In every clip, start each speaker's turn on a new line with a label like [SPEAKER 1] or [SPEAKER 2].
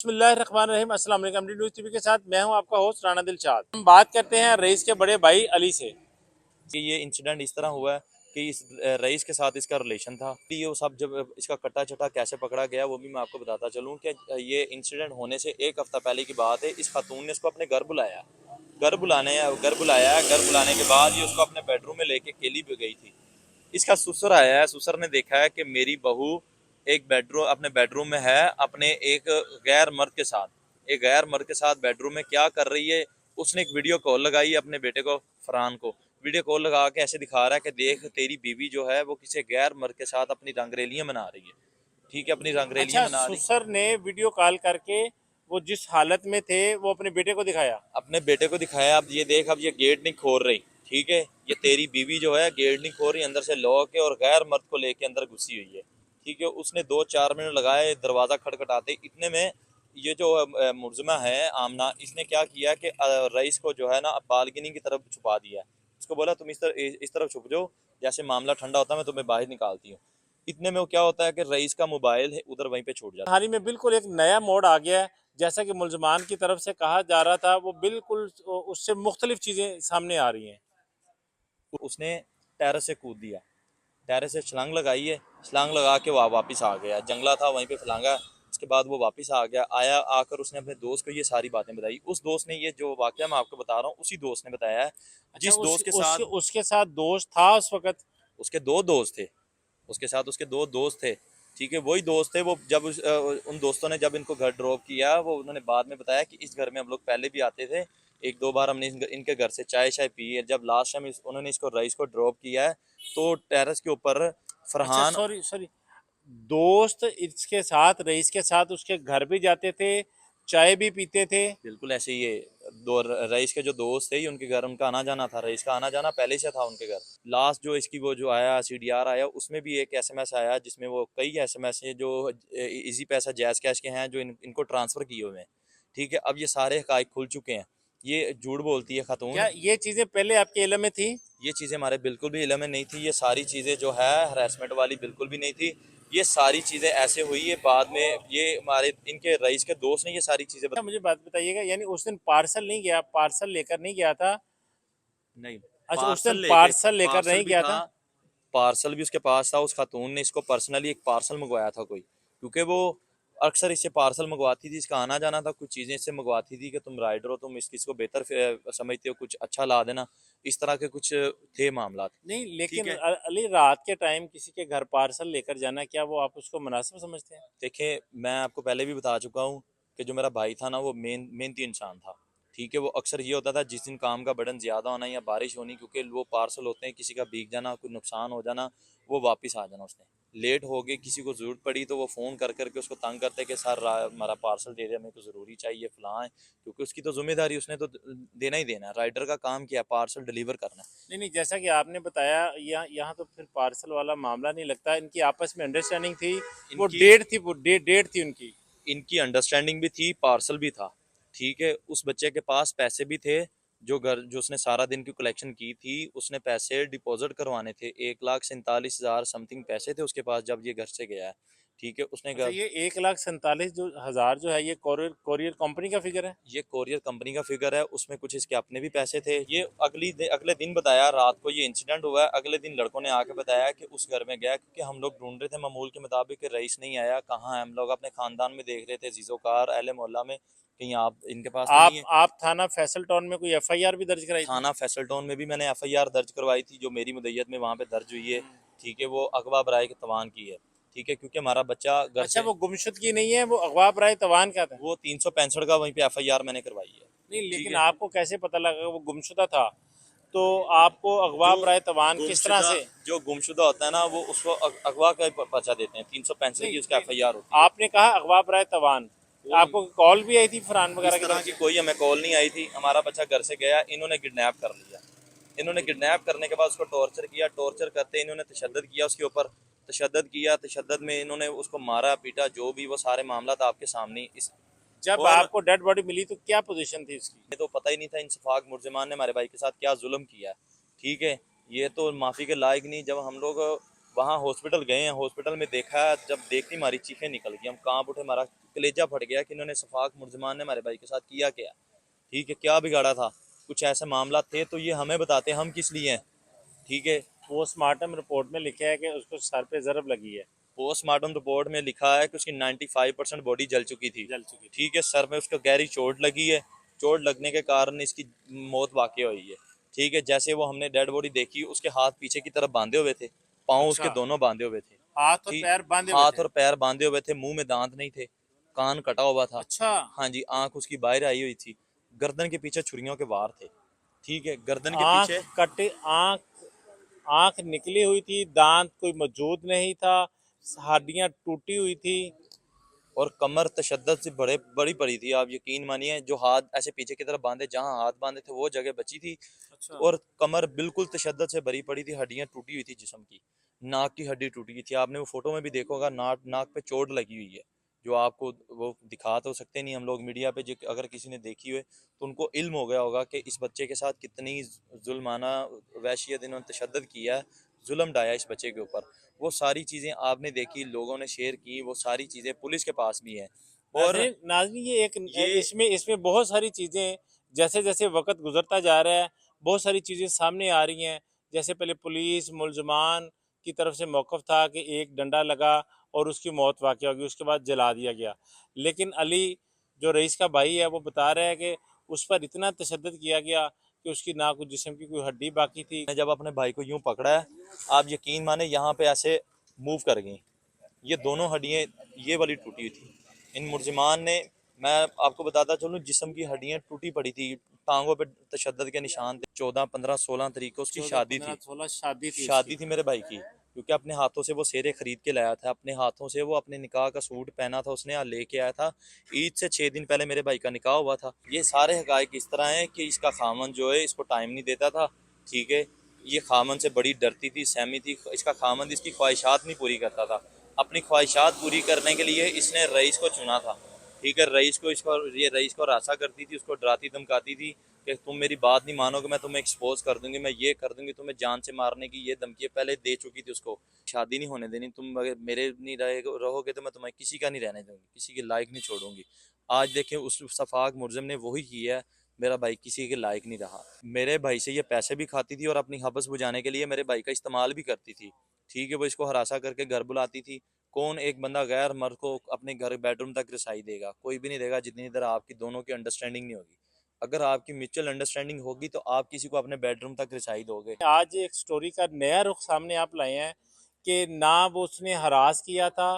[SPEAKER 1] बिस्मिल्लाहिर्रहमानिर्रहीम। अस्सलाम वालेकुम। न्यूज़ टीवी के साथ मैं हूं आपका होस्ट राना दिलशाद। हम बात करते हैं रईस के बड़े भाई अली से।
[SPEAKER 2] कि ये इंसिडेंट इस तरह हुआ है कि इस रईस के साथ इसका रिलेशन था कि ये सब जब इसका कट्टा चट्टा कैसे पकड़ा गया वो भी मैं आपको बताता चलूँ कि ये इंसिडेंट होने से एक हफ्ता पहले की बात है। इस खातून ने इसको अपने घर बुलाया, घर बुलाने के बाद ये उसको अपने बेडरूम में लेके केली भी गई थी। इसका ससुर आया है, ससुर ने देखा है कि मेरी बहू अपने बेडरूम में है, अपने एक गैर मर्द के साथ बेडरूम में क्या कर रही है। उसने एक वीडियो कॉल लगाई अपने बेटे को, फरहान को वीडियो कॉल लगा के ऐसे दिखा रहा है कि देख तेरी बीवी जो है वो किसी गैर मर्द के साथ अपनी रंगरेलियां मना रही है। ठीक है, अपनी रंगरेलियां
[SPEAKER 1] अच्छा,
[SPEAKER 2] मना रही,
[SPEAKER 1] ससुर ने वीडियो कॉल करके वो जिस हालत में थे वो अपने बेटे को दिखाया।
[SPEAKER 2] अपने बेटे को दिखाया। अब ये देख, अब ये गेट नहीं खोल रही, ठीक है, ये तेरी बीवी जो है गेट नहीं खोल रही, अंदर से लॉक है और गैर मर्द को लेके अंदर घुसी हुई है। ठीक है, उसने 2-4 मिनट लगाए दरवाजा खटखटाते। इतने में ये जो मुलजिमा है आमना, इसने क्या किया कि रईस को जो है ना बालकनी की तरफ छुपा दिया। उसको बोला तुम इस तरफ छुप जाओ, जैसे मामला ठंडा होता है मैं तुम्हें बाहर निकालती हूँ। इतने में वो क्या होता है कि रईस का मोबाइल है उधर वहीं पे छूट जाता
[SPEAKER 1] हाल ही में बिल्कुल एक नया मोड़ आ गया है। जैसा कि मुलजमान की तरफ से कहा जा रहा था, वो बिल्कुल उससे मुख्तलिफ चीजें सामने आ रही हैं।
[SPEAKER 2] है। उसने टेरेस से कूद दिया, टेरेस से छलांग लगाई है, छलांग लगा के वो वापस आ गया, जंगला था वहीं पे फलांगा। उसके बाद वो वापस आ गया, आकर उसने अपने दोस्त को ये सारी बातें बताई। उस दोस्त ने, ये जो वाकया मैं आपको बता रहा हूँ उसी दोस्त ने बताया है,
[SPEAKER 1] अच्छा,
[SPEAKER 2] जिस दोस्त के
[SPEAKER 1] उसके
[SPEAKER 2] साथ
[SPEAKER 1] उसके साथ दोस्त था उस वक्त?
[SPEAKER 2] उसके दो दोस्त थे, उसके साथ उसके दो दोस्त थे। ठीक है, वही दोस्त थे। वो जब उन दोस्तों ने जब इनको घर ड्रॉप किया, वो उन्होंने बाद में बताया कि इस घर में हम लोग पहले भी आते थे, एक दो बार हमने इनके घर से चाय शाय पी है। जब लास्ट टाइम उन्होंने इसको रईस को ड्रॉप किया है तो टेरेस के ऊपर
[SPEAKER 1] अच्छा,
[SPEAKER 2] फरहान,
[SPEAKER 1] सॉरी सॉरी, दोस्त इसके साथ, रईस के साथ उसके घर भी जाते थे, चाय भी पीते थे?
[SPEAKER 2] बिल्कुल ऐसे ही है। दो रईस के जो दोस्त थे ये उनके घर उनका आना जाना था, रईस का आना जाना पहले से था उनके घर। लास्ट जो इसकी वो जो आया सीडीआर आया, उसमें भी एक एसएमएस आया जिसमें वो कई एसएमएस हैं जो इजी पैसा जैज़ कैश के हैं जो इनको ट्रांसफर किए हुए हैं। ठीक है, अब ये सारे हकाइक खुल चुके हैं। ये झूठ बोलती है खातून।
[SPEAKER 1] क्या ये चीजें पहले आपके इल्म में थी?
[SPEAKER 2] ये चीज़ें हमारे बिल्कुल भी इलम में नहीं थी। ये सारी चीज़ें जो है हरासमेंट वाली बिल्कुल भी नहीं थी। ये सारी चीज़ें ऐसे हुई है बाद में, ये हमारे इनके रईस के दोस्त ने ये सारी चीज़ें
[SPEAKER 1] अच्छा, मुझे बात बताइएगा, यानी उस दिन पार्सल नहीं गया, पार्सल लेकर नहीं गया था?
[SPEAKER 2] नहीं,
[SPEAKER 1] अच्छा, उस
[SPEAKER 2] पार्सल
[SPEAKER 1] दिन
[SPEAKER 2] लेके,
[SPEAKER 1] पार्सल लेकर
[SPEAKER 2] पार्सल
[SPEAKER 1] नहीं
[SPEAKER 2] भी
[SPEAKER 1] गया
[SPEAKER 2] था,
[SPEAKER 1] था?
[SPEAKER 2] पार्सल भी उसके पास था। उस खातून ने इसको पर्सनली एक पार्सल मंगवाया था कोई, क्योंकि वो अक्सर इससे पार्सल मंगवाती थी, इसका आना जाना था, कुछ चीज़ें इससे मंगवाती थी कि तुम राइडर हो, तुम इस चीज़ को बेहतर समझते हो, कुछ अच्छा ला देना। इस तरह के कुछ थे मामला।
[SPEAKER 1] नहीं,
[SPEAKER 2] ठीक
[SPEAKER 1] लेकिन
[SPEAKER 2] है,
[SPEAKER 1] अली, रात के टाइम किसी के घर पार्सल लेकर जाना, क्या वो आप उसको मुनासिब समझते हैं?
[SPEAKER 2] देखिए मैं आपको पहले भी बता चुका हूँ कि जो मेरा भाई था ना वो मेहनती इंसान था। ठीक है, वो अक्सर ये होता था जिस दिन काम का बर्डन ज़्यादा होना या बारिश होनी, क्योंकि वो पार्सल होते हैं, किसी का भीग जाना, कोई नुकसान हो जाना, वो वापस आ जाना। उसने लेट हो गई, किसी को ज़रूरत पड़ी तो वो फ़ोन कर करके उसको तंग करते कि सर हमारा पार्सल दे दिया, मेरे को ज़रूरी चाहिए फ़लाँ है, क्योंकि उसकी तो जिम्मेदारी, उसने तो देना ही देना है। राइडर का काम क्या है, पार्सल डिलीवर करना है।
[SPEAKER 1] नहीं नहीं, जैसा कि आपने बताया, यहाँ यहाँ तो फिर पार्सल वाला मामला नहीं लगता। इनकी आपस में अंडरस्टैंडिंग थी, वो
[SPEAKER 2] इनकी
[SPEAKER 1] डेट थी, वो डेट थी उनकी।
[SPEAKER 2] इनकी अंडरस्टैंडिंग भी थी, पार्सल भी था। ठीक है, उस बच्चे के पास पैसे भी थे, जो उसने सारा दिन की कलेक्शन की थी, उसने पैसे डिपॉजिट करवाने थे। 1,47,000 समथिंग पैसे थे उसके पास जब ये घर से गया है। ठीक है, उसने
[SPEAKER 1] अच्छा,
[SPEAKER 2] घर,
[SPEAKER 1] ये 1,47,000 जो हजार जो है, ये कोरियर कोरियर कंपनी का फिगर है?
[SPEAKER 2] ये कोरियर कंपनी का फिगर है, उसमें कुछ इसके अपने भी पैसे थे। ये अगले दिन बताया, रात को ये इंसिडेंट हुआ है, अगले दिन लड़कों ने आके बताया कि उस घर में गया, क्योंकि हम लोग ढूंढ रहे थे मामूल के मुताबिक कि रईस नहीं आया, कहाँ है। हम लोग अपने खानदान में देख रहे थे, जीजोकार अहले मोहल्ला में, कहीं आप इनके पास तो नहीं है।
[SPEAKER 1] आप थाना फैसल टाउन में कोई एफआईआर भी दर्ज कराई थी?
[SPEAKER 2] थाना फैसल टाउन में भी मैंने एफआईआर दर्ज करवाई थी, जो मेरी मुदैयत में वहाँ पे दर्ज हुई है। ठीक है, वो अगवा बराए के तवान की है। ठीक है, क्योंकि हमारा बच्चा घर
[SPEAKER 1] अच्छा,
[SPEAKER 2] से,
[SPEAKER 1] वो गुमशुदगी नहीं है, वो अगवा बराए तवान का था?
[SPEAKER 2] वो 365 का वहीं पे एफआईआर मैंने करवाई है।
[SPEAKER 1] नहीं,
[SPEAKER 2] ठीक
[SPEAKER 1] लेकिन
[SPEAKER 2] है,
[SPEAKER 1] आपको कैसे पता लगा वो गुमशुदा था? तो आपको अगवा
[SPEAKER 2] जो
[SPEAKER 1] बराए तवान किस तरह
[SPEAKER 2] गुमशुदा
[SPEAKER 1] से?
[SPEAKER 2] जो गुमशुदा होता है ना, वो उसको अगवा का पर्चा देते हैं, 365
[SPEAKER 1] नहीं
[SPEAKER 2] की उसका
[SPEAKER 1] नहीं,
[SPEAKER 2] एफआईआर होती है।
[SPEAKER 1] आपने कहा अगवा बराए तवान,
[SPEAKER 2] कोई
[SPEAKER 1] आपको कॉल भी आई थी फरहान वगैरह
[SPEAKER 2] इस
[SPEAKER 1] की
[SPEAKER 2] तरह
[SPEAKER 1] तरफ
[SPEAKER 2] की
[SPEAKER 1] से?
[SPEAKER 2] कोई हमें कॉल नहीं आई थी। हमारा बच्चा घर से गया, इन्होंने किडनैप कर लिया। इन्होंने किडनैप करने के बाद उसको टॉर्चर किया, टॉर्चर करते इन्होंने तशद्दुद किया उसके ऊपर, तशद्दुद में इन्होंने उसको मारा पीटा, जो भी वो सारे मामला था आपके सामने। इस
[SPEAKER 1] जब
[SPEAKER 2] और
[SPEAKER 1] आपको डेड बॉडी मिली तो क्या पोजीशन थी उसकी?
[SPEAKER 2] ये तो पता ही नहीं था इंसफाक मुर्जमान ने हमारे भाई के साथ क्या जुल्म किया है। ठीक है, ये तो माफ़ी के लायक नहीं। जब हम लोग वहाँ हॉस्पिटल गए हैं, हॉस्पिटल में देखा, जब देखती हमारी चीखें निकल गई, हम कांप उठे, हमारा कलेजा फट गया कि इन्होंने शफाक मुर्जमान ने हमारे भाई के साथ किया क्या। ठीक है, क्या बिगाड़ा था, कुछ ऐसे मामला थे तो ये हमें बताते, हम किस लिए हैं। ठीक है,
[SPEAKER 1] पोस्टमार्टम रिपोर्ट में लिखा है कि उसको सर पे जरब लगी है,
[SPEAKER 2] पोस्टमार्टम रिपोर्ट में लिखा है कि उसकी 95% बॉडी जल चुकी थी।
[SPEAKER 1] जल चुकी थी।
[SPEAKER 2] ठीक है, सर में उसको गहरी चोट लगी है, चोट लगने के कारण इसकी मौत वाकई हुई है। ठीक है, जैसे वो हमने डेड बॉडी देखी, उसके हाथ पीछे की तरफ बांधे हुए थे, पाँव उसके
[SPEAKER 1] अच्छा,
[SPEAKER 2] दोनों बांधे हुए थे।
[SPEAKER 1] हाथ और
[SPEAKER 2] ठीक,
[SPEAKER 1] पैर बांधे हुए
[SPEAKER 2] हाथ
[SPEAKER 1] थे।
[SPEAKER 2] और पैर बांधे हुए थे, मुंह में दांत नहीं थे, कान कटा हुआ था।
[SPEAKER 1] अच्छा,
[SPEAKER 2] हाँ जी, आंख उसकी बाहर आई हुई थी, गर्दन के पीछे छुरियों के वार थे। ठीक है, गर्दन के
[SPEAKER 1] आंख
[SPEAKER 2] पीछे,
[SPEAKER 1] कटे, आंख निकली हुई थी, दांत कोई मौजूद नहीं था, हड्डियां टूटी हुई थी।
[SPEAKER 2] और कमर तशद्दद से बड़ी पड़ी थी। आप यकीन मानिए, जो हाथ ऐसे पीछे की तरफ बांधे, जहां हाथ बांधे थे वो जगह बची थी,
[SPEAKER 1] अच्छा,
[SPEAKER 2] और कमर बिल्कुल तशद्दद से भरी पड़ी थी, हड्डियां टूटी हुई थी जिस्म की, नाक की हड्डी टूटी हुई थी। आपने वो फोटो में भी देखा होगा, नाक नाक पे चोट लगी हुई है, जो आपको वो दिखा तो सकते नहीं हम लोग मीडिया पे, अगर किसी ने देखी हुए तो उनको इल्म हो गया होगा कि इस बच्चे के साथ कितनी जुल्माना वहशियत इन्होंने तशद्दद किया है, जुल्म ढाया इस बच्चे के ऊपर। वो सारी चीज़ें आपने देखी, लोगों ने शेयर की, वो सारी चीज़ें पुलिस के पास भी हैं। और
[SPEAKER 1] नाज़रीन नाज़रीन ये एक
[SPEAKER 2] ये
[SPEAKER 1] इसमें इसमें बहुत सारी चीज़ें, जैसे जैसे वक्त गुजरता जा रहा है बहुत सारी चीज़ें सामने आ रही हैं। जैसे पहले पुलिस मुलजमान की तरफ से मौक़िफ़ था कि एक डंडा लगा और उसकी मौत वाक़या होगी, उसके बाद जला दिया गया। लेकिन अली जो रईस का भाई है वो बता रहा है कि उस पर इतना तशद्दुद किया गया कि उसकी ना कुछ जिस्म की कोई हड्डी बाकी थी।
[SPEAKER 2] मैंने जब अपने भाई को यूं पकड़ा है, आप यकीन माने यहाँ पे ऐसे मूव कर गई, ये दोनों हड्डियाँ ये वाली टूटी हुई थी। इन मुलजिमान ने, मैं आपको बताता चलूँ, जिस्म की हड्डियाँ टूटी पड़ी थी, टांगों पे तशद्दद के निशान थे। 14 15 16 तारीख को उसकी
[SPEAKER 1] 14
[SPEAKER 2] शादी
[SPEAKER 1] 15
[SPEAKER 2] थी,
[SPEAKER 1] 16 शादी थी
[SPEAKER 2] शादी
[SPEAKER 1] उसकी।
[SPEAKER 2] थी मेरे भाई की, क्योंकि अपने हाथों से वो सेरे खरीद के लाया था, अपने हाथों से वो अपने निकाह का सूट पहना था उसने, लेके आया था। ईद से 6 दिन पहले मेरे भाई का निकाह हुआ था। ये सारे हकायक इस तरह हैं कि इसका खामन जो है इसको टाइम नहीं देता था। ठीक है, ये खामन से बड़ी डरती थी, सहमी थी, इसका खामन इसकी ख्वाहिशात नहीं पूरी करता था। अपनी ख्वाहिशात पूरी करने के लिए इसने रईस को चुना था। ठीक है, रईस को, इसको, ये रईस को रासा करती थी, उसको डराती धमकाती थी कि तुम मेरी बात नहीं मानोगे, मैं तुम्हें एक्सपोज कर दूंगी, मैं ये कर दूंगी, तुम्हें जान से मारने की ये धमकी पहले दे चुकी थी उसको। शादी नहीं होने देनी, तुम अगर मेरे नहीं रहोगे तो मैं तुम्हें किसी का नहीं रहने दूंगी, किसी के लायक नहीं छोड़ूंगी। आज देखें, उस शफाक मुर्जम ने वही किया है, मेरा भाई किसी के लायक नहीं रहा। मेरे भाई से ये पैसे भी खाती थी और अपनी हवस बुझाने के लिए मेरे भाई का इस्तेमाल भी करती थी। ठीक है, वो इसको हरासा करके घर बुलाती थी। कौन एक बंदा गैर मर्द को अपने घर बेडरूम तक रसाई देगा? कोई भी नहीं देगा, जितनी देर आपकी दोनों की अंडरस्टैंडिंग नहीं होगी। अगर आपकी म्यूचुअल अंडरस्टैंडिंग होगी तो आप किसी को अपने बेडरूम तक रसाई दोगे।
[SPEAKER 1] आज एक स्टोरी का नया रुख सामने आप लाए हैं कि ना वो उसने हरास किया था,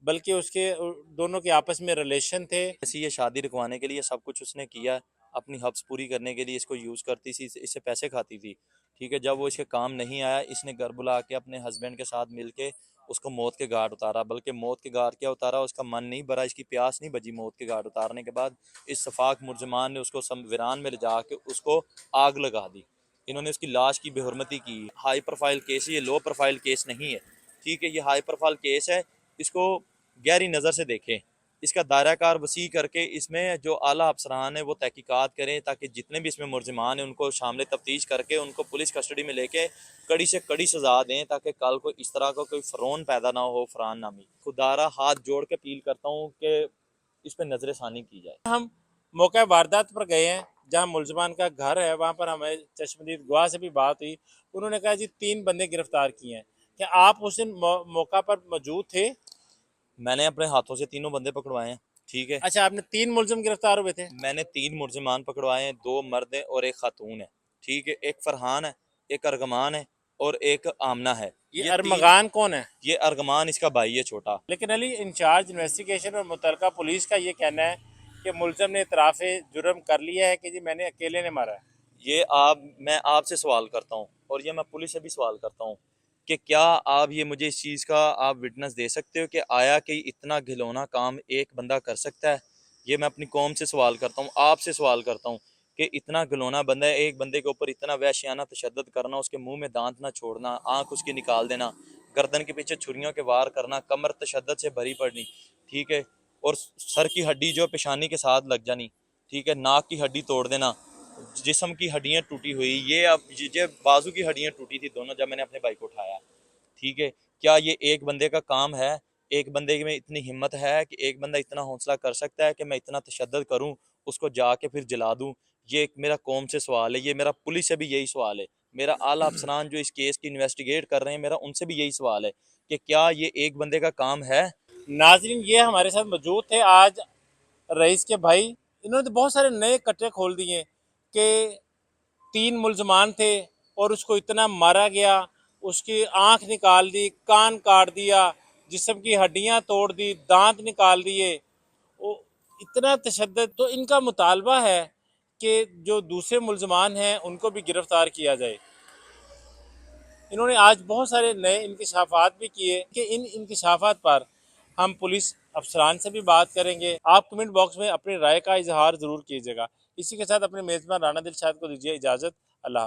[SPEAKER 1] बल्कि उसके दोनों के आपस में रिलेशन थे।
[SPEAKER 2] ऐसी ये शादी रुकवाने के लिए सब कुछ उसने किया, अपनी हब्स पूरी करने के लिए इसको यूज़ करती थी, इससे पैसे खाती थी। ठीक है, जब वो इसके काम नहीं आया, इसने घर बुला के अपने हस्बैंड के साथ मिल के उसको मौत के घाट उतारा। बल्कि मौत के घाट क्या उतारा, उसका मन नहीं भरा, इसकी प्यास नहीं बजी। मौत के घाट उतारने के बाद इस शफाक मुर्जमान ने उसको वीरान में ले जा के उसको आग लगा दी। इन्होंने उसकी लाश की बेहुरमती की। हाई प्रोफाइल केस है, ये लो प्रोफाइल केस नहीं है। ठीक है, ये हाई प्रोफाइल केस है, इसको गहरी नज़र से देखें, इसका दायरा कार वसी करके इसमें जो आला अफसरान है वो तहकीकात करें, ताकि जितने भी इसमें मुलजिमान हैं उनको शामिल तफ्तीश करके उनको पुलिस कस्टडी में लेके कड़ी से कड़ी सज़ा दें, ताकि कल को इस तरह का कोई फ़रौन पैदा ना हो, फरहान नामी। खुदारा हाथ जोड़ के अपील करता हूँ कि इस पर नजर षानी की जाए।
[SPEAKER 1] हम मौका वारदात पर गए हैं जहां मुलजमान का घर है, वहां पर हमें चश्मदीद गवाह से भी बात हुई। उन्होंने कहा जी 3 बंदे गिरफ्तार किए हैं। क्या आप उस दिन मौका पर मौजूद थे?
[SPEAKER 2] मैंने अपने हाथों से 3 बंदे पकड़वाए हैं। ठीक है,
[SPEAKER 1] अच्छा, आपने 3 मुलजिम गिरफ्तार हुए थे?
[SPEAKER 2] मैंने 3 मुलजिमान पकड़वाए हैं, 2 मर्द हैं और 1 खातून है। ठीक है, एक फरहान है, एक अर्गमान है और एक आमना है।
[SPEAKER 1] ये
[SPEAKER 2] ये 3,
[SPEAKER 1] अरमगान कौन है?
[SPEAKER 2] ये अर्गमान इसका भाई है छोटा।
[SPEAKER 1] लेकिन अली, इंचार्ज इन्वेस्टिगेशन और मुतलका पुलिस का ये कहना है कि मुलजम ने इतराफ़ जुर्म कर लिया है कि जी मैंने अकेले ने मारा है।
[SPEAKER 2] ये मैं आपसे सवाल करता हूँ और ये मैं पुलिस से भी सवाल करता हूँ कि क्या आप ये मुझे इस चीज़ का आप विटनेस दे सकते हो कि आया कि इतना घिनौना काम एक बंदा कर सकता है? ये मैं अपनी कौम से सवाल करता हूँ, आपसे सवाल करता हूँ कि इतना घिनौना बंदा है, एक बंदे के ऊपर इतना वहशियाना तशद्दुद करना, उसके मुंह में दांत ना छोड़ना, आँख उसकी निकाल देना, गर्दन के पीछे छुरियों के वार करना, कमर तशद्दुद से भरी पड़नी। ठीक है, और सर की हड्डी जो पेशानी के साथ लग जानी। ठीक है, नाक की हड्डी तोड़ देना, जिस्म की हड्डियां टूटी हुई, ये अब ये बाजू की हड्डियां टूटी थी दोनों जब मैंने अपने भाई को उठाया। ठीक है, क्या ये एक बंदे का काम है? एक बंदे में इतनी हिम्मत है कि एक बंदा इतना हौसला कर सकता है कि मैं इतना तशद्दुद करूं, उसको जाके फिर जला दूं? ये एक मेरा कौम से सवाल है, ये मेरा पुलिस से भी यही सवाल है, मेरा आला अफसरान जो इस केस की इन्वेस्टिगेट कर रहे हैं, मेरा उनसे भी यही सवाल है कि क्या ये एक बंदे का काम है?
[SPEAKER 1] नाजरीन, ये हमारे साथ मौजूद थे आज रईस के भाई। इन्होंने तो बहुत सारे नए कट्टे खोल दिए कि 3 मुल्ज़मान थे और उसको इतना मारा गया, उसकी आँख निकाल दी, कान काट दिया, जिस्म की हड्डियाँ तोड़ दी, दांत निकाल दिए। वो इतना तशद्दुद। तो इनका मुतालबा है कि जो दूसरे मुल्ज़मान हैं उनको भी गिरफ़्तार किया जाए। इन्होंने आज बहुत सारे नए इंकशाफात भी किए कि इन इंकशाफात पर हम पुलिस अफसरान से भी बात करेंगे। आप कमेंट बॉक्स में अपनी राय का इजहार ज़रूर कीजिएगा। इसी के साथ अपने मेज़बान राना दिलशाद को दीजिए इजाज़त। अल्लाह हाफ़िज़।